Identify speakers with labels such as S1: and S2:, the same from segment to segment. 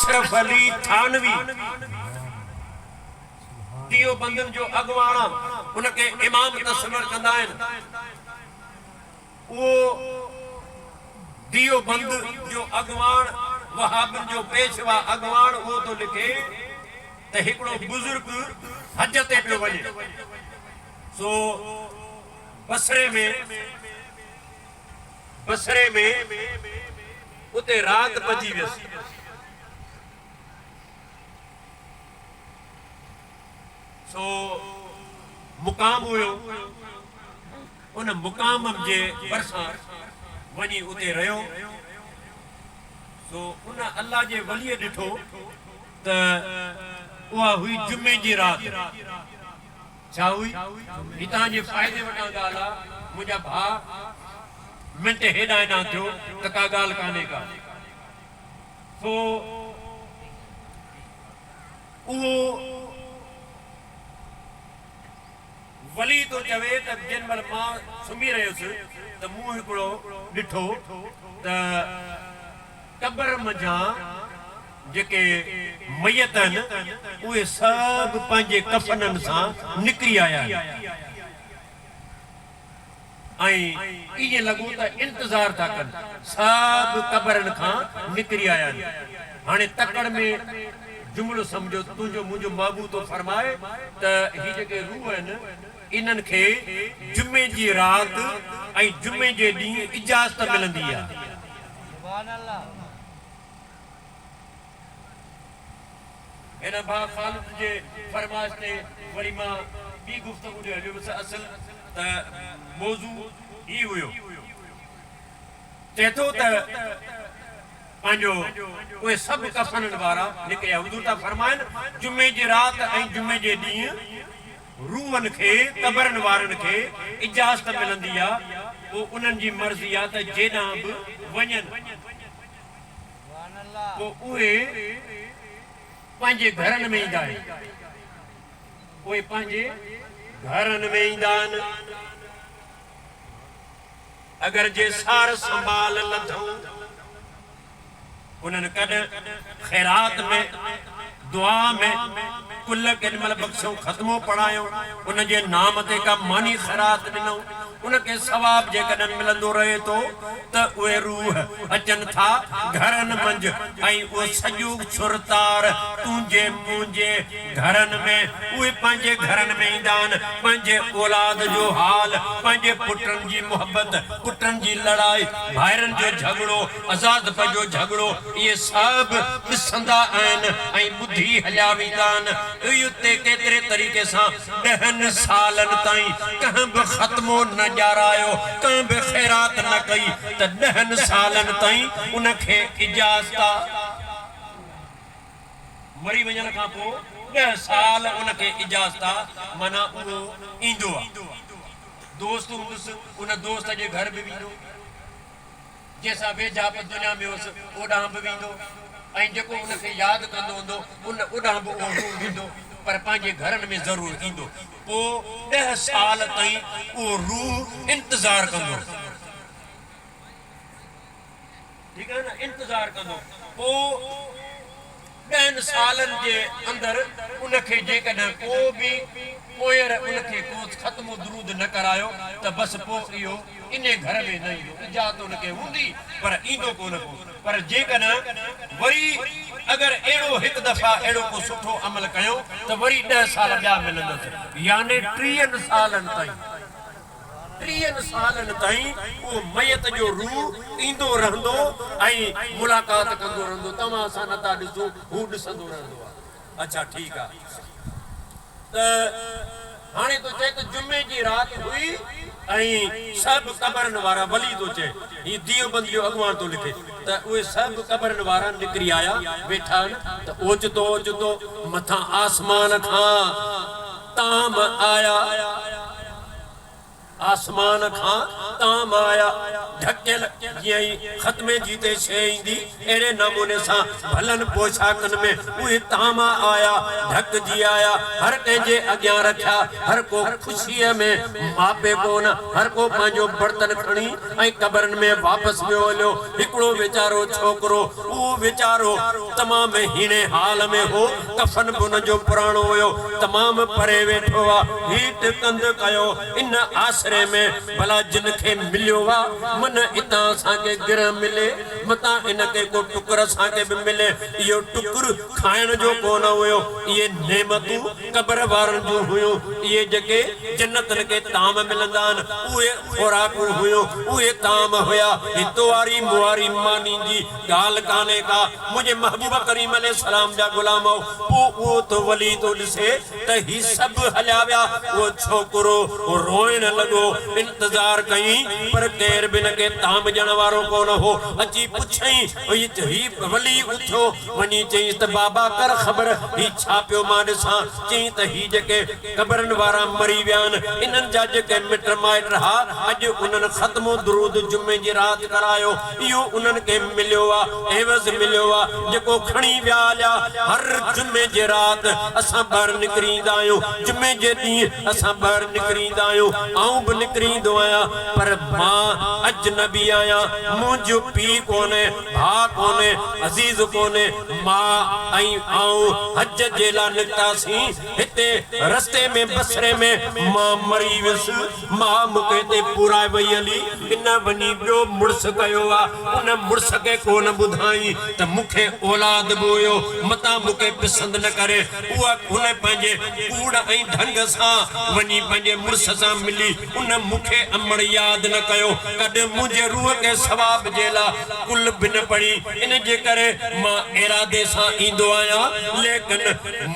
S1: अशरफ अली थानवी दियो बंदन जो अगवाना उनके इमाम तस्वर कंदा आहिनि। वो दियो बंद जो अगवान वहाबन जो पेशवा अगवान वो तो लिखे त हिकिड़ो बुजुर्ग हज ते पियो वञे। सो बसरे में उते रात पजी वियसि। सो मुकाम हुयो, उन मुकाम जे भरसां वञी उते रहियो। सो उन अल्लाह जे वलीअ ॾिठो त उहा हुई जुमे जी रात। छा हुई? हितां जे फ़ाइदे वटां ॻाल्हि आहे, मुंहिंजा भाउ मिंट हेॾां हेॾां थियो त का ॻाल्हि कान्हे का। सो उहो वली तो चवे त जिन महिल मां सुम्ही रहियुसि त मूं हिकिड़ो ॾिठो त कबर मंझां जेके मयत आहिनि उहे सभु पंहिंजे कफननि सां निकिरी आया आहिनि ऐं ईअं लॻो त इंतज़ार था कनि, सभु कबरनि खां निकिरी आया आहिनि। हाणे तकड़ में जुमिलो सम्झो, तुंहिंजो मुंहिंजो महबूब तो फरमाए त ही जेके रूह आहिनि इन्हनि खे जुमे जी रात ऐं जुमे जे ॾींहुं इजाज़त मिलंदी आहे। हिन भाउ ख़ालिद जे फरमाइश ते वरी मां ॿी गुफ़्तगू ॾे हलियोसि। असल त मौज़ू ही हुयो, चए थो त पंहिंजो उहे सभु कफननि वारा निकिरिया। हुज़ूर था फरमाइनि जुमे जी रात ऐं जुमे जे ॾींहुं रूहनि खे, कबरनि वारनि खे इजाज़त मिलंदी आहे। पोइ उन्हनि जी मर्ज़ी आहे त जेॾां बि वञनि पोइ उहे पंहिंजे घरनि में ईंदा आहिनि। उहे पंहिंजे घरनि में ईंदा आहिनि। अगरि जे सार संभाल लथऊं उन्हनि कॾहिं ख़ैरात में, दुआ में कुल केॾीमहिल बख़्शऊं, ख़त्मो पढ़ायूं, उनजे नाम ते का मानी ख़ैरात ॾिनऊं, उनखे सवाब जेकॾहिं मिलंदो रहे थो त उहे रूह अचनि था घरनि मंझि ऐं उहो सॼो सुरतार तुंहिंजे मुंहिंजे घरनि में, उहे पंहिंजे घरनि में ईंदा आहिनि। पंहिंजे औलाद जो हाल, पंहिंजे पुटनि जी मुहबत, पुटनि जी लड़ाई, भाइरनि जो झगड़ो, आज़ाद जो झगड़ो, इहे सभु ॾिसंदा आहिनि ऐं ॿुधी हलिया वेंदा आहिनि। इते केतिरे तरीक़े सां 10 सालनि ताईं कंहिं बि ख़त्मो न ॼारायो, कंहिं बि ख़ैरात न कई त 10 सालनि ताईं उनखे इजाज़त मरी वञण खां पोइ 10 साल उनखे इजाज़त माना उहो ईंदो आहे। दोस्त हूंदुसि, उन दोस्त जे घर बि वेंदो, जंहिंसां वेझा दुनिया में हुअसि ओॾां बि वेंदो ऐं जेको उनखे यादि कंदो हूंदो उन ओॾां बि उहो वेंदो, पर पंहिंजे घरनि में ज़रूरु ईंदो। पोइ 10 साल ताईं उहो रूह इंतज़ार कंदो, ठीकु आहे न, इंतज़ार कंदो। पोइ 10 सालनि जे अंदरि उनखे जेकॾहिं को बि पोयर उनखे को ख़त्मो दुरूद न करायो त बसि पोइ इहो इन घर में न ईंदो। इजाज़त उनखे हूंदी पर ईंदो कोन को। पर जेकॾहिं वरी अगरि अहिड़ो हिकु दफ़ा अहिड़ो को सुठो अमल कयो त वरी 10 साल ॿिया मिलंदसि, यानी 30 सालनि ताईं, 30 सालनि ताईं उहो मयत जो रूह ईंदो रहंदो ऐं मुलाक़ात कंदो रहंदो। तव्हां असां नथा ॾिसो, हू ॾिसंदो रहंदो आहे। अच्छा ठीकु आहे। त हाणे तो चए त जुमे जी रात हुई ऐं सभु कबरनि वारा, वली तो चए, ही दियोबंद जो अॻुवान तो लिखे त उहे सभु कबरनि वारा निकिरी आया, वेठा आहिनि। त ओचितो ओचितो मथां आसमान खां ताम आया, आसमान खां ताम आया, ढकियल जीअं ख़त्मे जी ते शइ ईंदी अहिड़े नमूने सां भलनि पोशाकनि में उहे तामा आया ढकजी आया हर कंहिंजे अॻियां रखिया हर को ख़ुशीअ में मापे कोन हर को पंहिंजो बर्तन खणी ऐं क़बरनि में वापसि वियो हलियो हिकिड़ो वीचारो छोकिरो उहो वीचारो तमामु हीणे हाल में हो कफन बि उनजो पुराणो हुयो तमामु परे वेठो आहे हीट कंद कयो इन आसरे में भला जिन खे मिलियो आहे मन इतां असांखे गिर मिले मतां इनखे को टुकर असांखे बि मिले इहो टुकुर खाइण जो कोन हुयो इहे नेमतूं क़बर वारनि जूं हुयूं इहे जेके जन्नतनि खे ताम मिलंदा आहिनि उहे खुराकूं हुयूं उहे ताम हुया हितो वारी मुआरी मानी जी ॻाल्हि कान्हे का मुंहिंजे महबूब करीम अलैहिस्सलाम जा गुलाम पोइ उहो तो वली तो ॾिसे त ही सभु हलिया विया उहो छोकिरो रोइण लॻो इंतज़ार कई पर केर बि न के ताम ॾियण वारो कोन हो अची पुछई ही वली उथो वञी चई त बाबा कर ख़बर ही छा पियो मां ॾिसां चई त ही जेके क़बरनि वारा मरी विया आहिनि इन्हनि जा जेके मिट माइट हा अॼु उन्हनि ख़त्मो दुरूद जुमे जी राति करायो इहो उन्हनि खे मिलियो आहे एवज़ मिलियो आहे जेको खणी विया हलिया हर जुमे जे राति असां ॿाहिरि निकिरी ईंदा आहियूं जुमे जे ॾींहुं असां ॿाहिरि निकिरी ईंदा आहियूं आऊं बि निकिरी ईंदो आहियां पर मां अजनबी आहियां मुंहिंजो पीउ कोन्हे भाउ कोन्हे अज़ीज़ कोन्हे मां ऐं आऊं हज जे लाइ निकितासीं हिते रस्ते में बसरे में मां मरी वियुसि मां मूंखे हिते पूराए वई हली इन वञी ॿियो मुड़ुस कयो आहे उन मुड़ुस खे कोन ॿुधाई त मूंखे औलाद बि हुयो मतां मूंखे पसंदि न करे उहा उन पंहिंजे कूड़ ऐं ढंग सां वञी पंहिंजे मुड़ुस सां मिली उन मूंखे अमड़ यादि न कयो कॾहिं मुंहिंजे रूह खे सवाब जे लाइ कुल बि न पढ़ी इन जे करे मां इरादे सां ईंदो आहियां लेकिन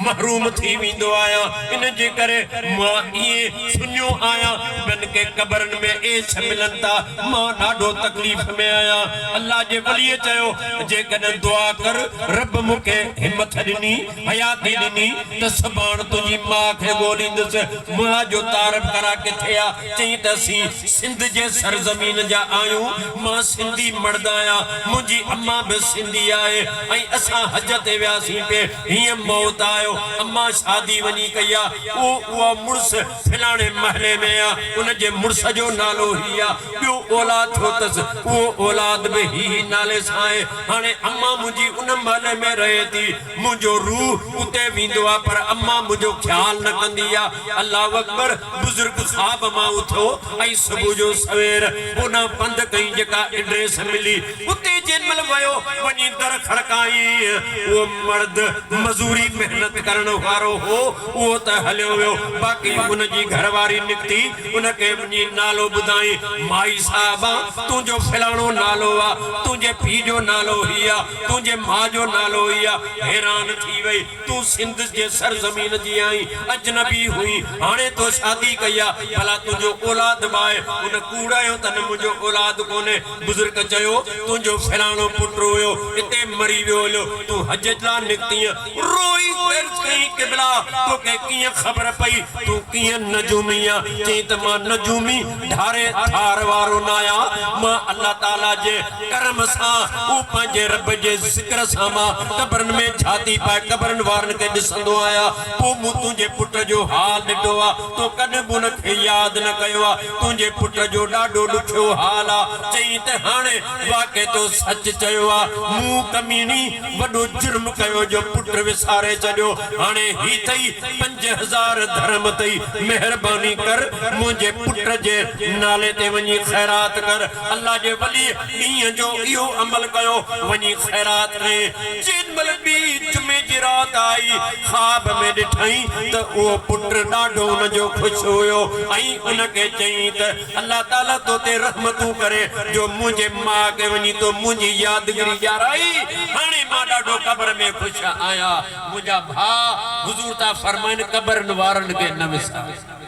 S1: महरूम थी वेंदो आहियां इन जे करे मां इएं सुञो आहियां ॿियनि खे क़बरनि में एश मिलनि था मां ॾाढो तकलीफ़ में आहियां अल्लाह जे वलीअ चयो जेकॾहिं दुआ कर रब मूंखे हिमत ॾिनी हयाती ॾिनी त सुभाणे तुंहिंजी माउ खे ॻोल्हींदुसि मां जो तारफ़ करा किथे आहे चई त असीं सिंध जे सरज़मीन जा आहियूं मां सिंधी मर्द आहियां मुंहिंजी अम्मा बि सिंधी आहे ऐं असां हज ते वियासीं पिए हीअं मौत आयो अम्मा शादी वञी कई आहे उहो मुड़ुस फलाणे महले में आहे उनजे मुड़ुस जो नालो ही आहे ॿियो औलाद थियो अथसि उहो औलाद बि ही नाले सां आहे हाणे अम्मा मुंहिंजी उन महले में रहे थी मुंहिंजो रूह उते वेंदो आहे पर अम्मा मुंहिंजो ख़्यालु न कंदी आहे अल्लाह अकबर बुज़ुर्ग ख़्वाब मां उथो ऐं सुबुह जो सवेर उन पंध कई जेका एड्रेस मिली उते जेमल वयो वञी दर खड़काई उहो मर्द मज़ूरी मेहनत करण वारो हो उहो त हलियो वियो बाक़ी उनजी घरवारी निकिती उनखे वञी नालो ॿुधाई माई साहिबा तुंहिंजो फलाणो नालो आहे तुंहिंजे पीउ जो नालो ही आहे तुंहिंजे माउ जो नालो ही आहे हैरान थी वई तूं सिंध जे सरज़मीन जी आई अजनबी हुई हाणे तो शादी कई आहे भला तुंहिंजो औलाद बाए उन कूड़ायो तन मुंहिंजो औलाद कोन्हे बुज़ुर्ग चयो तुंहिंजो फलाणो पुटु हुयो हिते मरी वियो हुयो तूं हज लाइ निकिती रोई कई क़िबला तोखे कीअं ख़बर पई तूं कीअं नजूमी आहे चई त मां नजूमी ढारे थार वारो न आहियां मां अल्लाह ताला जे करम सां उहो पंहिंजे रब जे ज़िक्र सां मां क़बरनि में छाती पाए क़बरनि वारनि खे ॾिसंदो आहियां पोइ मूं तुंहिंजे पुट जो हाल ॾिठो आहे तो कॾहिं बि उनखे यादि न कयो आहे तुंहिंजे पुट जो ॾाढो ॾुखियो हाल आहे चई त हाणे वाक़ई तो सच चयो आहे मूं कमीनी वॾो जुर्म कयो जो पुट विसारे छॾियो हाणे ही अथई 5000 धर्म अथई महिरबानी कर मुंहिंजे पुट जे नाले ते वञी ख़ैरात कर अल्लाह जे वली ॾींहं जो इहो अमल कयो वञी ख़ैरात रे जेमल बि जुमे जी राति आई ख़्वाब में ॾिठई त उहो पुट ॾाढो उनजो ख़ुशि हुयो ऐं उनखे चई त अल्लाह ताला तो ते रहमतूं करे जो मुंहिंजे माउ खे वञी तो मुंहिंजी यादगिरी ॼाराई हाणे मां ॾाढो क़बर में ख़ुशि आहियां मुंहिंजा भाउ हुज़ूर था फरमाइनि क़बरनि वारनि खे न विसार